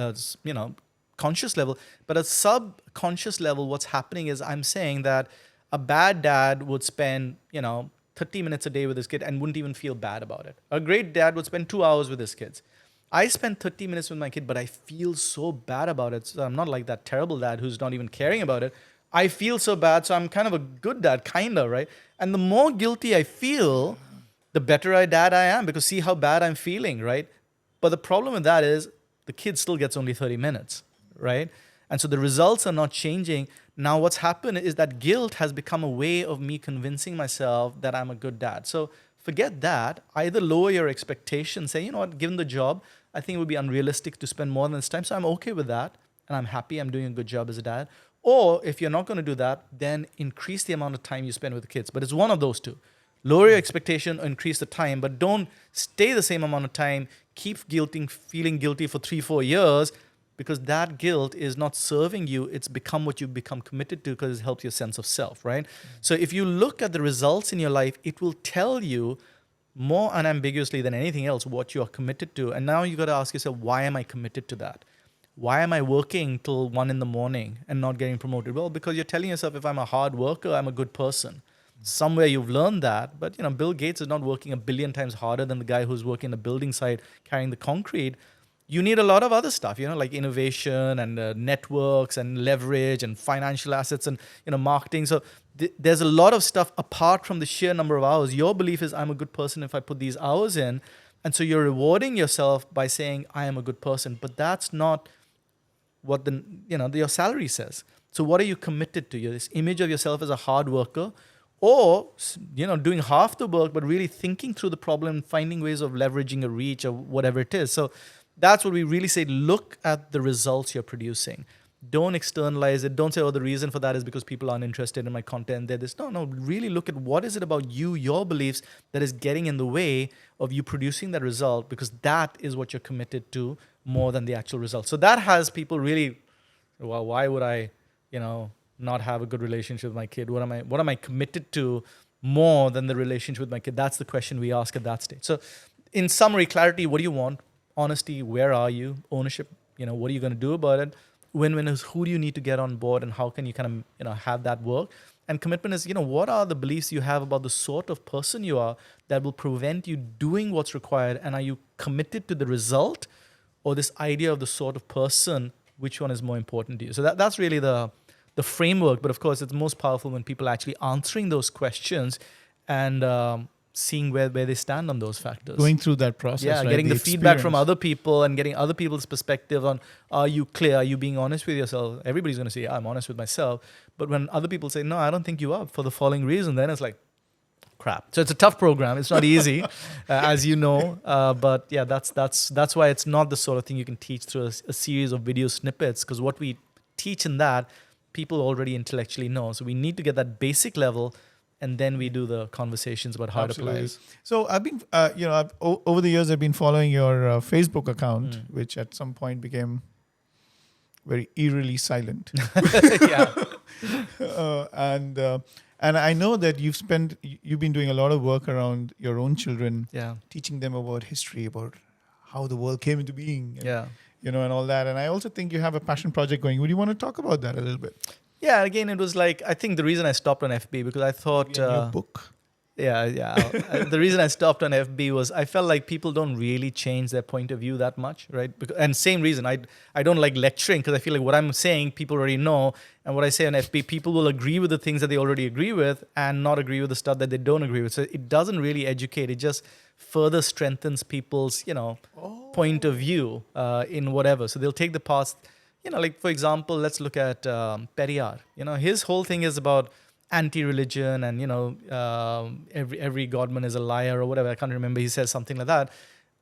conscious level, but at subconscious level, what's happening is I'm saying that a bad dad would spend, 30 minutes a day with his kid and wouldn't even feel bad about it. A great dad would spend 2 hours with his kids. I spend 30 minutes with my kid, but I feel so bad about it. So I'm not like that terrible dad who's not even caring about it. I feel so bad, so I'm kind of a good dad, right? And the more guilty I feel, the better a dad I am, because see how bad I'm feeling, right? But the problem with that is the kid still gets only 30 minutes, right? And so the results are not changing. Now what's happened is that guilt has become a way of me convincing myself that I'm a good dad. So forget that. Either lower your expectations, say, you know what, given the job, I think it would be unrealistic to spend more than this time, so I'm okay with that, and I'm happy I'm doing a good job as a dad. Or if you're not going to do that, then increase the amount of time you spend with the kids. But it's one of those two. Lower your expectation or increase the time, but don't stay the same amount of time. Keep feeling guilty for 3-4 years, because that guilt is not serving you. It's become what you become committed to, because it helps your sense of self, right? So if you look at the results in your life, it will tell you more unambiguously than anything else what you are committed to. And now you got to ask yourself, why am I committed to that? Why am I working till 1 in the morning and not getting promoted? Well, because you're telling yourself, if I'm a hard worker, I'm a good person. Somewhere you've learned that, but Bill Gates is not working a billion times harder than the guy who's working the building site carrying the concrete. You need a lot of other stuff, like innovation and networks and leverage and financial assets and marketing. So there's a lot of stuff apart from the sheer number of hours. Your belief is, I'm a good person if I put these hours in, and so you're rewarding yourself by saying, I am a good person. But that's not what your salary says. So what are you committed to? This image of yourself as a hard worker, or doing half the work but really thinking through the problem, finding ways of leveraging a reach or whatever it is. So that's what we really say. Look at the results you're producing. Don't externalize it. Don't say, oh, the reason for that is because people aren't interested in my content. They're this. No. Really look at what is it about you, your beliefs, that is getting in the way of you producing that result, because that is what you're committed to more than the actual result. So that has people really, well, why would I, not have a good relationship with my kid? What am I committed to more than the relationship with my kid? That's the question we ask at that stage. So in summary, clarity, what do you want? Honesty, where are you? Ownership, what are you going to do about it? Win-win is, who do you need to get on board and how can you kind of, have that work? And commitment is, what are the beliefs you have about the sort of person you are that will prevent you doing what's required? And are you committed to the result, or this idea of the sort of person? Which one is more important to you? So that's really the framework. But of course, it's most powerful when people are actually answering those questions and seeing where they stand on those factors. Going through that process, yeah, right? getting the feedback from other people and getting other people's perspective on, are you clear? Are you being honest with yourself? Everybody's going to say, yeah, I'm honest with myself. But when other people say, no, I don't think you are for the following reason, then it's like, crap. So it's a tough program. It's not easy, as you know. But yeah, that's why it's not the sort of thing you can teach through a series of video snippets, because what we teach in that, people already intellectually know. So we need to get that basic level, and then we do the conversations about how Absolutely. it applies. So I've been, over the years, I've been following your Facebook account, which at some point became very eerily silent. Yeah. And I know that you've been doing a lot of work around your own children, Yeah. teaching them about history, about how the world came into being, and, Yeah. And all that. And I also think you have a passion project going. Would you want to talk about that a little bit? Yeah. Again, it was like, I think the reason I stopped on FB, because I thought, Your book. Yeah. The reason I stopped on FB was I felt like people don't really change their point of view that much, right? And same reason, I don't like lecturing, because I feel like what I'm saying, people already know. And what I say on FB, people will agree with the things that they already agree with and not agree with the stuff that they don't agree with. So it doesn't really educate. It just further strengthens people's, point of view in whatever. So they'll take the parts, like, for example, let's look at Periyar. His whole thing is about anti-religion and every godman is a liar or whatever. I can't remember. He says something like that,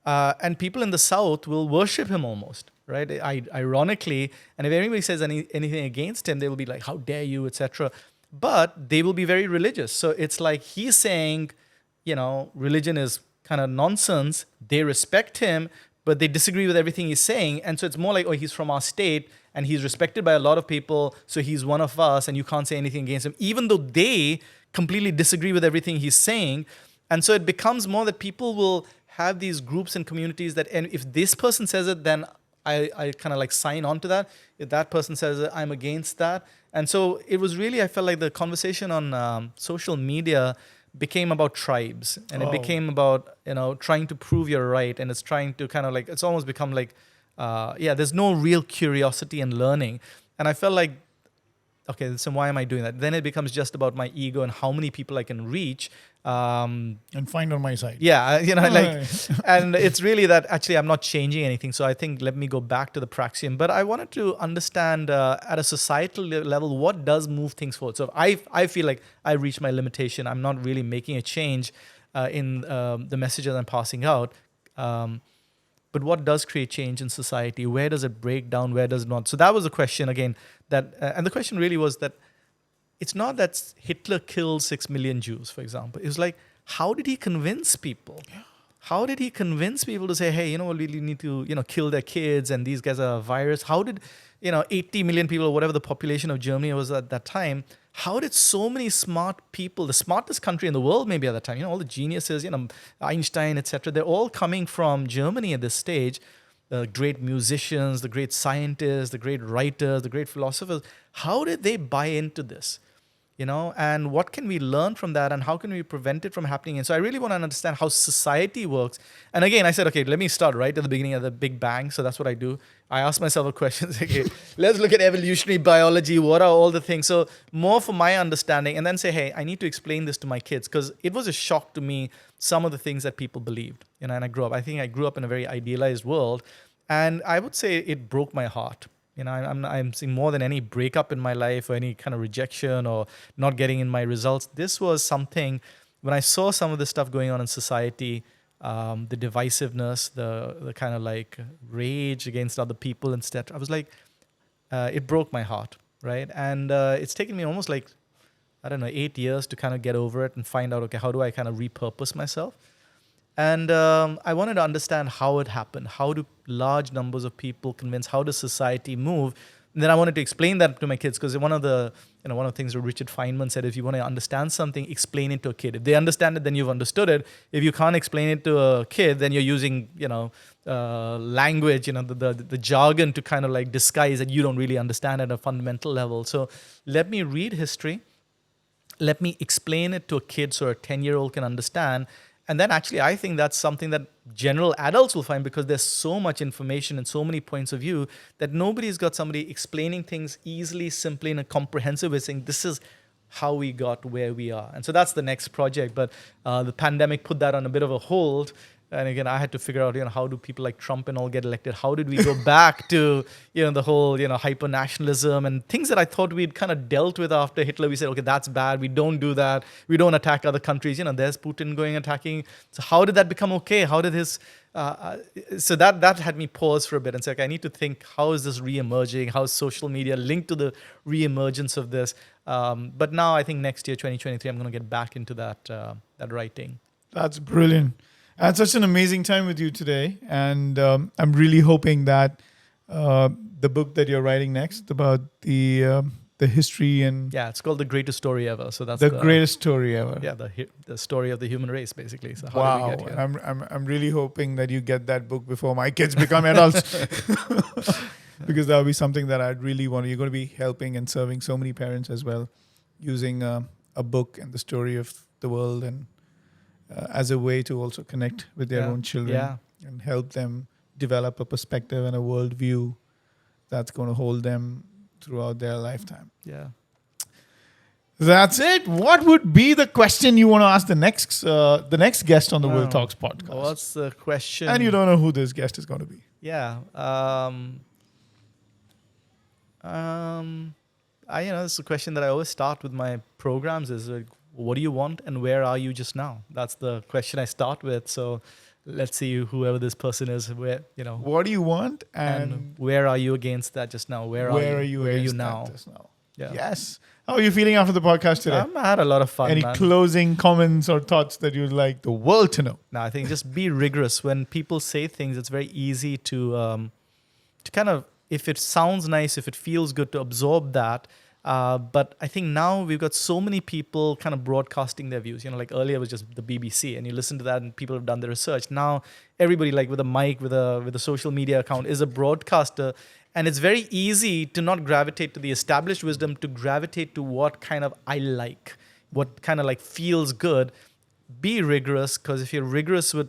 and people in the South will worship him almost, right? Ironically, and if anybody says anything against him, they will be like, "How dare you," etc. But they will be very religious. So it's like he's saying, religion is kind of nonsense. They respect him, but they disagree with everything he's saying, and so it's more like, oh, he's from our state. And he's respected by a lot of people, so he's one of us, and you can't say anything against him, even though they completely disagree with everything he's saying. And so it becomes more that people will have these groups and communities that, and if this person says it, then I kind of like sign on to that. If that person says it, I'm against that. And so it was really, I felt like the conversation on social media became about tribes, and it became about, trying to prove you're right, and it's trying to kind of like, it's almost become like, there's no real curiosity and learning. And I felt like, okay, so why am I doing that? Then it becomes just about my ego and how many people I can reach. And find on my side. Yeah, and it's really that actually I'm not changing anything. So I think let me go back to the praxium. But I wanted to understand at a societal level, what does move things forward? So I feel like I reached my limitation. I'm not really making a change in the messages I'm passing out. But what does create change in society? Where does it break down? Where does it not? So that was the question. Again, And the question really was that it's not that Hitler killed 6 million Jews, for example. It was like, how did he convince people? How did he convince people to say, hey, you know what, we really need to, kill their kids and these guys are a virus? How did, 80 million people, or whatever the population of Germany was at that time, how did so many smart people, the smartest country in the world maybe at that time, all the geniuses, Einstein, etc., they're all coming from Germany at this stage, the great musicians, the great scientists, the great writers, the great philosophers. How did they buy into this? And what can we learn from that, and how can we prevent it from happening? And so I really want to understand how society works. And again, I said, okay, let me start right at the beginning of the Big Bang. So that's what I do. I ask myself a question. Okay, let's look at evolutionary biology. What are all the things? So more for my understanding, and then say, hey, I need to explain this to my kids, because it was a shock to me, some of the things that people believed. And I grew up in a very idealized world, and I would say it broke my heart. I'm seeing more than any breakup in my life or any kind of rejection or not getting in my results. This was something, when I saw some of the stuff going on in society, the divisiveness, the kind of like rage against other people instead, I was like, it broke my heart, right? And it's taken me almost like, 8 years to kind of get over it and find out, okay, how do I kind of repurpose myself? And I wanted to understand how it happened. How do large numbers of people convince? How does society move? And then I wanted to explain that to my kids, because one of the things that Richard Feynman said, if you want to understand something, explain it to a kid. If they understand it, then you've understood it. If you can't explain it to a kid, then you're using language, the jargon to kind of like disguise that you don't really understand at a fundamental level. So let me read history. Let me explain it to a kid so a 10-year-old can understand. And then actually, I think that's something that general adults will find, because there's so much information and so many points of view that nobody's got somebody explaining things easily, simply, in a comprehensive way, saying this is how we got where we are. And so that's the next project. But the pandemic put that on a bit of a hold. And again, I had to figure out, how do people like Trump and all get elected? How did we go back to, the whole, hyper nationalism and things that I thought we'd kind of dealt with after Hitler? We said, okay, that's bad. We don't do that. We don't attack other countries. There's Putin going attacking. So how did that become okay? How did his? So that had me pause for a bit and say, okay, I need to think, how is this re-emerging? How is social media linked to the re-emergence of this? But now I think next year, 2023, I'm going to get back into that writing. That's brilliant. I had such an amazing time with you today, and I'm really hoping that the book that you're writing next about the history and it's called The Greatest Story Ever. So that's the greatest story ever. Yeah, the story of the human race, basically. So how did we get here? I'm really hoping that you get that book before my kids become adults, because that would be something that I'd really want. You're going to be helping and serving so many parents as well, using a book and the story of the world and. As a way to also connect with their own children and help them develop a perspective and a worldview that's going to hold them throughout their lifetime. Yeah. That's it. What would be the question you want to ask the next guest on the Will Talks podcast? What's the question? And you don't know who this guest is going to be. Yeah. This is a question that I always start with my programs is like, what do you want and where are you just now? That's the question I start with. So let's see whoever this person is, where, What do you want and where are you against that just now? Where are you now? Just now? Yeah. Yes. How are you feeling after the podcast today? I had a lot of fun. Any closing comments or thoughts that you'd like the world to know? No, I think just be rigorous. When people say things, it's very easy to kind of, if it sounds nice, if it feels good, to absorb that. But I think now we've got so many people kind of broadcasting their views. Like earlier it was just the BBC, and you listen to that and people have done the research. Now everybody, like with a mic, with a social media account, is a broadcaster. And it's very easy to not gravitate to the established wisdom, to gravitate to what kind of I like, what kind of like feels good. Be rigorous, because if you're rigorous with,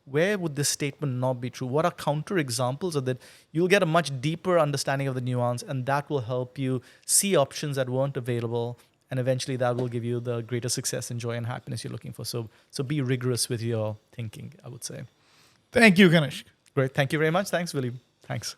where would this statement not be true? What are counter examples of that? You'll get a much deeper understanding of the nuance, and that will help you see options that weren't available. And eventually that will give you the greater success and joy and happiness you're looking for. So be rigorous with your thinking, I would say. Thank you, Kanishka. Great. Thank you very much. Thanks, William. Thanks.